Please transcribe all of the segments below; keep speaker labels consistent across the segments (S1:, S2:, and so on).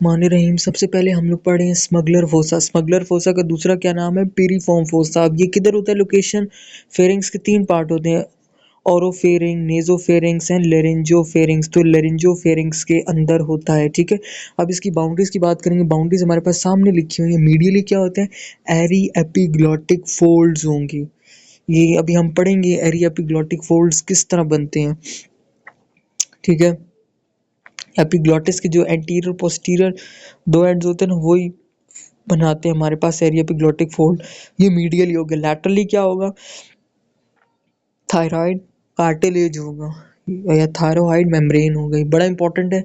S1: रहीम। सबसे पहले हम लोग पढ़े हैं स्मगलर फोसा। स्मगलर फोसा का दूसरा क्या नाम है? Piriform fossa. अब ये किधर होता है लोकेशन? फेरिंग्स के तीन पार्ट होते हैं, ओरोफेरिंग, नेजोफेरिंग्स एंड लेरिंजोफेरिंग्स। तो लेरिंजोफेरिंग्स के अंदर होता है, ठीक है। अब इसकी बाउंड्रीज की बात करेंगे। बाउंड्रीज हमारे पास सामने लिखी हुई है। मीडियली क्या होते हैं? एरी एपिग्लॉटिक फोल्ड्स होंगी। ये अभी हम पढ़ेंगे एरी एपिग्लॉटिक फोल्ड्स किस तरह बनते हैं, ठीक है। एपिग्लॉटिस के जो एंटीरियर पोस्टीरियर दो एंड्स होते हैं ना, वही बनाते हैं हमारे पास एरी एपिग्लॉटिक फोल्ड। ये मीडियली हो गया। लैटरली क्या होगा? थायराइड कार्टिलेज होगा या थायरोइड मेम्ब्रेन हो गई। बड़ा इंपॉर्टेंट है,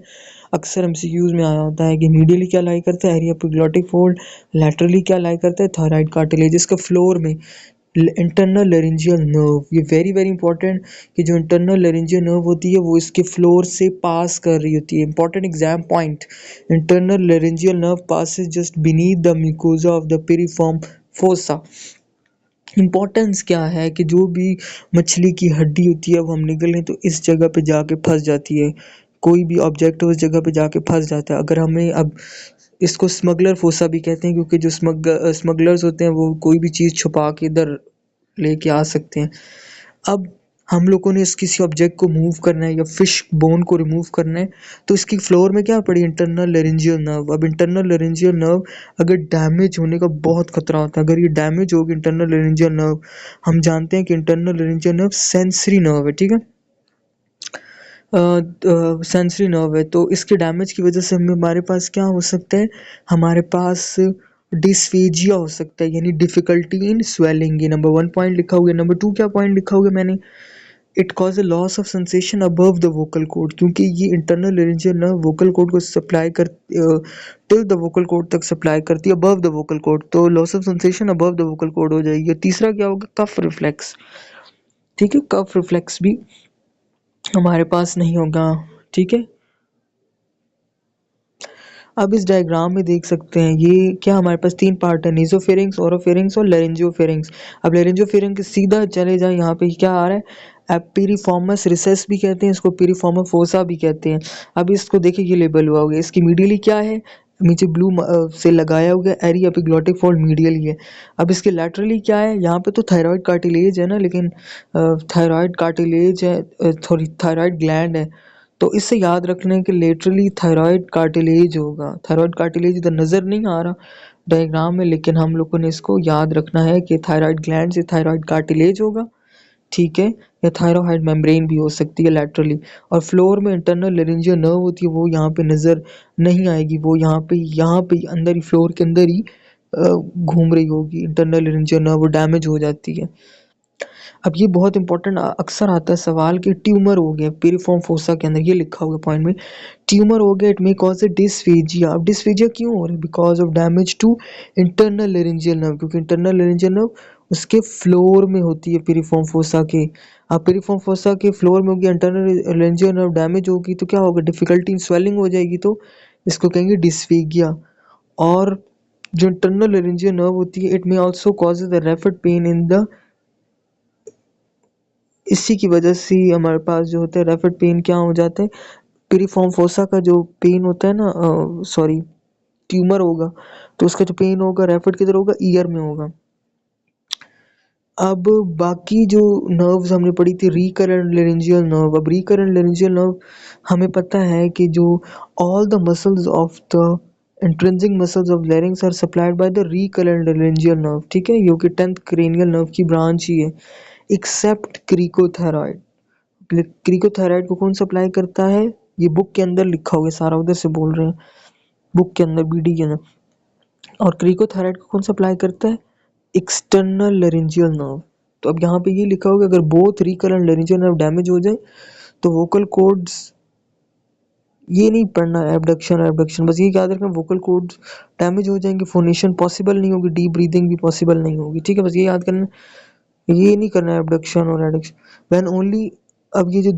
S1: अक्सर एमसीक्यूज में आया होता है कि मीडियली क्या लाई करता है? एरी एपिग्लॉटिक फोल्ड। लैटरली क्या लाई करता है? Thyroid cartilage. इसका फ्लोर में इंटरनल लेरिंजियल नर्व, ये वेरी वेरी इंपॉर्टेंट कि जो इंटरनल लेरिंजियल नर्व होती है वो इसके फ्लोर से पास कर रही होती है। Important exam point, internal laryngeal nerve passes just beneath the mucosa of the piriform fossa. Importance क्या है कि जो भी मछली की हड्डी होती है वो हम निगलें तो इस जगह पे जाके फंस जाती है। कोई भी ऑब्जेक्ट उस जगह पे जाके फंस जाता है। अगर हमें अब इसको स्मगलर फोसा भी कहते हैं क्योंकि जो स्मगलर्स होते हैं वो कोई भी चीज़ छुपा के इधर लेके आ सकते हैं। अब हम लोगों ने इस किसी ऑब्जेक्ट को मूव करना है या फिश बोन को रिमूव करना है, तो इसकी फ्लोर में क्या पड़ी? Internal laryngeal nerve. अब इंटरनल लेरिंजियल नर्व अगर डैमेज होने का बहुत खतरा होता है। अगर ये डैमेज होगी इंटरनल लेरिंजियल नर्व, हम जानते हैं कि internal laryngeal nerve sensory nerve है, ठीक है। सेंसरी नर्व है, तो इसके डैमेज की वजह से हमारे पास क्या हो सकता है? हमारे पास डिस्फेजिया हो सकता है, यानी डिफिकल्टी इन स्वेलिंग। ये नंबर 1 पॉइंट लिखा हुआ है। नंबर 2 क्या पॉइंट लिखा हुआ है मैंने? It cause a loss of sensation above the vocal cord, क्योंकि ये internal laryngeal nerve vocal cord को सप्लाई कर टिल द वोकल कॉर्ड तक सप्लाई करती है, अबव द वोकल कॉर्ड, तो loss of sensation above the vocal cord हो जाएगी। और तीसरा क्या होगा? कफ रिफ्लेक्स, ठीक है। कफ रिफ्लेक्स भी हमारे पास नहीं होगा, ठीक है। अब इस डायग्राम में देख सकते हैं ये क्या हमारे पास तीन पार्ट है, नेसोफेरिंग्स, ओरोफेरिंग्स और लेरिंजियोफेरिंग्स। अब लेरिंजियोफेरिंग्स सीधा चले जाए, यहाँ पे क्या आ रहा है? पिरिफॉर्मस रिसेस भी कहते हैं इसको, पिरिफॉर्मम फोसा भी कहते हैं। अब इसको देखिए, ये लेबल हुआ होगा। इसकी मीडियली क्या है? नीचे ब्लू से लगाया हुआ एरी एपिग्लॉटिक फोल्ड मीडियली है। अब इसके लैटरली क्या है? यहाँ पे तो थायराइड कार्टिलेज है ना, लेकिन थायराइड कार्टिलेज है, सॉरी थायराइड ग्लैंड है। तो इससे याद रखने के लेटरली थायराइड कार्टिलेज होगा। थायराइड कार्टिलेज इधर नज़र नहीं आ रहा डायग्राम में, लेकिन हम लोगों ने इसको याद रखना है कि थायराइड ग्लैंड से थायराइड कार्टिलेज होगा, ठीक है। या थायराइड मेम्ब्रेन भी हो सकती है लैटरली। और फ्लोर में इंटरनल लेरिंजियल नर्व होती है, वो यहाँ पे नज़र नहीं आएगी, वो यहाँ पे अंदर ही, फ्लोर के अंदर ही घूम रही होगी। इंटरनल लेरिंजियल नर्व वो डैमेज हो जाती है। अब ये बहुत इंपॉर्टेंट अक्सर आता है सवाल कि ट्यूमर हो गया पिरिफॉर्म फोसा के अंदर, ये लिखा हुआ पॉइंट में, ट्यूमर हो गया, it may cause a dysphagia. अब डिस्फेजिया क्यों हो रहा है? Because of damage to internal laryngeal nerve, क्योंकि इंटरनल लेरिंजियल नर्व उसके फ्लोर में होती है पिरिफॉर्म फोसा के। अब पिरिफॉर्म फोसा के फ्लोर में होगी, इंटरनल लेरिंजियल नर्व डैमेज होगी तो क्या होगा? डिफिकल्टी इन स्वेलिंग हो जाएगी, तो इसको कहेंगे डिस्फेगिया। और जो इंटरनल लेरिंजियल नर्व होती है, it may also cause the rapid pain in the, इसी की वजह से हमारे पास जो होता है रैपिड पेन क्या हो जाता है? पिरिफॉर्म फोसा का जो पेन होता है ना, सॉरी ट्यूमर होगा तो उसका जो पेन होगा रैपिड किधर होगा? ईयर में होगा। अब बाकी जो नर्व्स हमने पढ़ी थी, रिकरेंट लेरिंजियल नर्व। अब रिकरेंट लेरिंजियल नर्व हमें पता है कि जो all the muscles of the intrinsic muscles of larynx are supplied by the recurrent laryngeal nerve, ठीक है। जो कि 10th क्रेनियल नर्व की ब्रांच ही है, एक्सेप्ट क्रिकोथेरॉइड। क्रिकोथेराइड को कौन सप्लाई करता है? ये बुक के अंदर लिखा हुआ है सारा, उधर से बोल रहे हैं, बुक के अंदर, बीडी के अंदर। और क्रिकोथेराइड को कौन सप्लाई करता है? External laryngeal nerve. तो अब यहाँ पे ये लिखा होगा अगर both recurrent laryngeal nerve damage हो जाए तो वोकल कॉर्ड्स, ये नहीं पढ़ना एबडक्शन एबडक्शन, बस ये याद रखना वोकल कॉर्ड्स डैमेज हो जाएंगे, फोनेशन पॉसिबल नहीं होगी, डीप ब्रीदिंग भी पॉसिबल नहीं होगी, ठीक है। बस ये याद करना, ये नहीं करना है एबडक्शन और एडक्शन। व्हेन ओनली, अब ये जो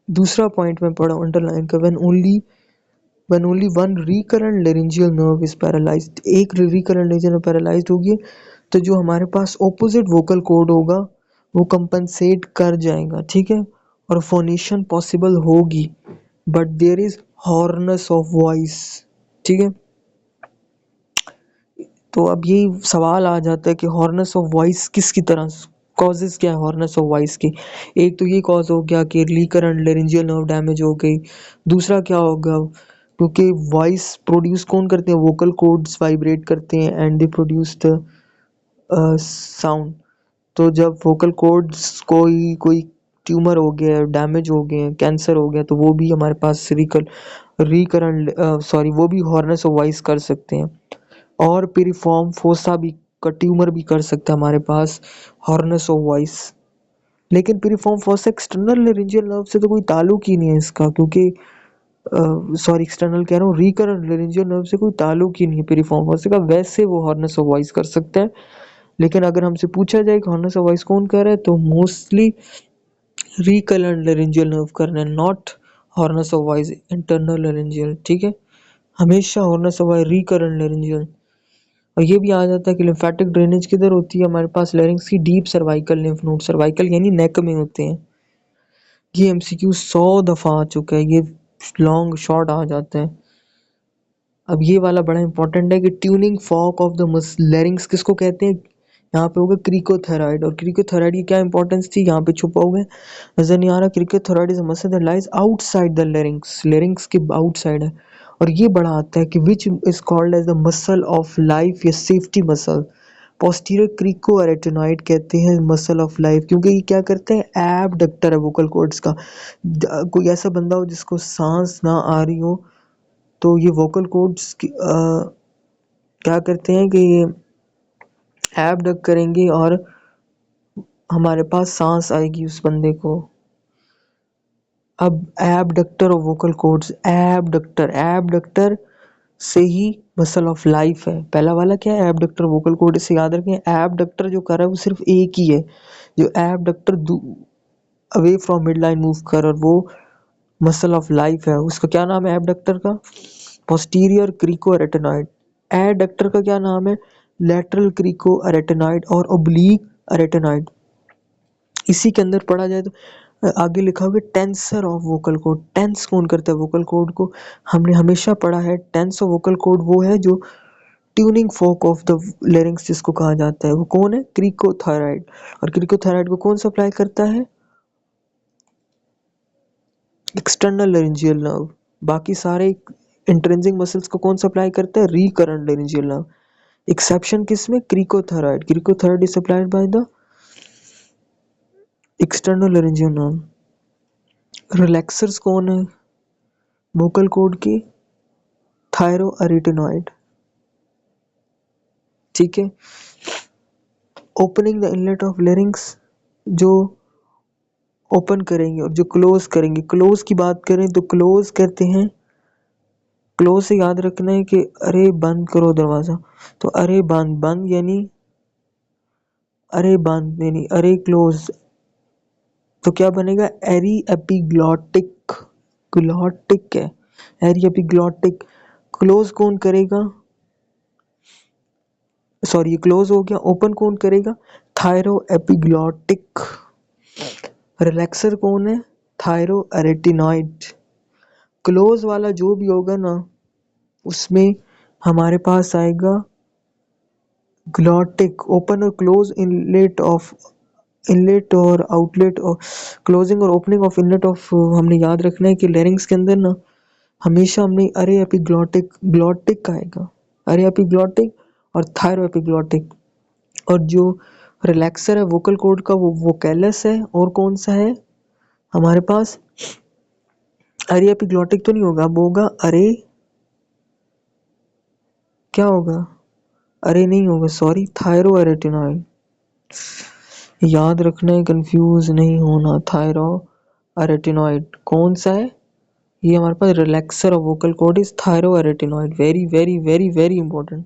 S1: दूसरा पॉइंट मैं पढ़ा अंडरलाइन का, when only one recurrent laryngeal nerve is paralysed, एक रिकरेंट लेरिंजियल नर्व पैरालाइज्ड होगी तो जो हमारे पास ऑपोजिट वोकल कॉर्ड होगा वो कंपनसेट कर जाएगा, ठीक है। और फोनेशन पॉसिबल होगी, but there is hoarseness of voice, ठीक है। तो अब ये सवाल आ जाता है कि हॉर्नस ऑफ वॉइस किसकी तरह कॉजेज क्या है हॉर्नस ऑफ वॉइस की। एक तो ये कॉज हो गया कि रिकरेंट लेरिंजियल नर्व डैमेज हो गई। दूसरा क्या होगा, क्योंकि वॉइस प्रोड्यूस कौन करते हैं, वोकल कॉर्ड्स वाइब्रेट करते हैं and they produce the sound. तो जब वोकल कॉर्ड्स कोई कोई ट्यूमर हो गया, डैमेज हो गए, कैंसर हो गया, तो वो भी हमारे पास रिकरेंट वो भी हॉर्नस ऑफ वॉइस कर सकते हैं। और पिरिफॉर्म फोसा भी का ट्यूमर भी कर सकता है हमारे पास हॉर्नस ऑफ वॉइस। लेकिन piriform fossa external laryngeal nerve से तो कोई ताल्लुक ही नहीं है इसका, क्योंकि एक्सटर्नल कह रहा हूँ, रिकरेंट लेरिंजियल नर्व से कोई ताल्लुक ही नहीं है पिरिफॉर्म फोसा का। वैसे वो हॉर्नस ऑफ वॉइस कर सकता है, लेकिन अगर हमसे पूछा जाए कि हॉर्नस ऑफ वॉइस कौन कर रहा है, तो मोस्टली रिकरेंट लेरिंजियल नर्व कर रहे हैं, not horns of voice internal laryngeal. ठीक है, हमेशा horns of voice recurrent laryngeal. और ये भी आ जाता है कि लिम्फेटिक ड्रेनेज किधर होती है हमारे पास, लेरिंग्स की deep cervical lymph node, cervical यानी नेक में होते हैं। ये एमसीक्यू 100 दफा आ चुका है, ये लॉन्ग शॉर्ट आ जाता है। अब ये वाला बड़ा इंपॉर्टेंट है कि tuning fork of the larynx किसको कहते हैं। यहाँ पे होगा क्रिकोथेराइड। और क्रिकोथेराइड की क्या इंपॉर्टेंस थी, यहाँ पे छुपा हुआ है, नजर नहीं आ रहा। Cricothyroid is a muscle that lies outside the larynx, larynx के आउटसाइड है। और ये बड़ा आता है कि which is called as the muscle of life या सेफ्टी मसल। पोस्टीरियर क्रिकोएरेटिनॉइड कहते हैं मसल ऑफ लाइफ, क्योंकि ये क्या करते हैं, एबडक्टर है वोकल कॉर्ड्स का। कोई ऐसा बंदा हो जिसको सांस ना आ रही हो, तो ये वोकल कॉर्ड्स क्या करते हैं कि ये एबडक्ट करेंगे और हमारे पास सांस आएगी उस बंदे को। अब एबडक्टर और वोकल कॉर्ड्स, एबडक्टर, एबडक्टर से ही मसल ऑफ लाइफ है। पहला वाला क्या है, एबडक्टर वोकल कॉर्ड, से याद रखें। एबडक्टर जो कर रहा है वो सिर्फ एक ही है, जो abductor away from mid line move कर, और वो मसल ऑफ लाइफ है। उसका क्या नाम है एबडक्टर का, पोस्टीरियर क्रिकोएरेटिनॉइड। एडक्टर का क्या नाम है, लेटरल क्रिकोएरेटिनॉइड और ओब्लीक एरेटिनॉइड। इसी के अंदर पढ़ा जाए तो आगे लिखा हुआ tensor of vocal cord. Tense कौन करता है वोकल कॉर्ड को, हमने हमेशा पढ़ा है। टेंस ऑफ वोकल कॉर्ड वो है जो tuning folk of the larynx जिसको कहा जाता है, वो कौन है, क्रिकोथायराइड। और क्रिकोथायराइड को कौन सप्लाई करता है, एक्सटर्नल लेरिंजियल नर्व। बाकी सारे इंट्रिंसिक मसल्स को कौन सप्लाई करता है, रिकरेंट लेरिंजियल नर्व। एक्सेप्शन किसमें, cricothyroid. Cricothyroid is supplied by the external laryngeal nerve. Relaxers कौन है वोकल कॉर्ड के, थायरोएरेटिनॉइड। ठीक है, opening the inlet of larynx, जो ओपन करेंगे और जो क्लोज करेंगे। क्लोज की बात करें तो क्लोज कहते हैं, क्लोज से याद रखना है कि अरे बंद करो दरवाजा, तो अरे बंद, बंद यानी अरे बंद यानी अरे क्लोज। तो क्या बनेगा, एरी एपिग्लॉटिक, ग्लॉटिक है, एरी एपिग्लॉटिक। क्लोज कौन करेगा, सॉरी ये क्लोज हो गया। ओपन कौन करेगा, थायरो एपिग्लॉटिक। रिलैक्सर कौन है, थायरोएरेटिनॉइड। क्लोज वाला जो भी होगा ना, उसमें हमारे पास आएगा ग्लॉटिक। ओपन और क्लोज इनलेट ऑफ, इनलेट और आउटलेट और क्लोजिंग और ओपनिंग ऑफ इनलेट ऑफ, हमने याद रखना है कि लेरिंग्स के अंदर ना हमेशा हमने अरे एपिग्लॉटिक, ग्लॉटिक आएगा, अरे एपिग्लॉटिक और थायरो एपिग्लॉटिक। और जो रिलैक्सर है वोकल कॉर्ड का, वो वोकैलस है। और कौन सा है हमारे पास, अरे एपिग्लॉटिक तो नहीं होगा, अब होगा अरे, क्या होगा, अरे नहीं होगा सॉरी, थायरोएरेटिनॉइड। याद रखना है, कंफ्यूज नहीं होना। थायरोएरेटिनॉइड कौन सा है, ये हमारे पास relaxer of vocal cord is thyroarytenoid. Very very very very important.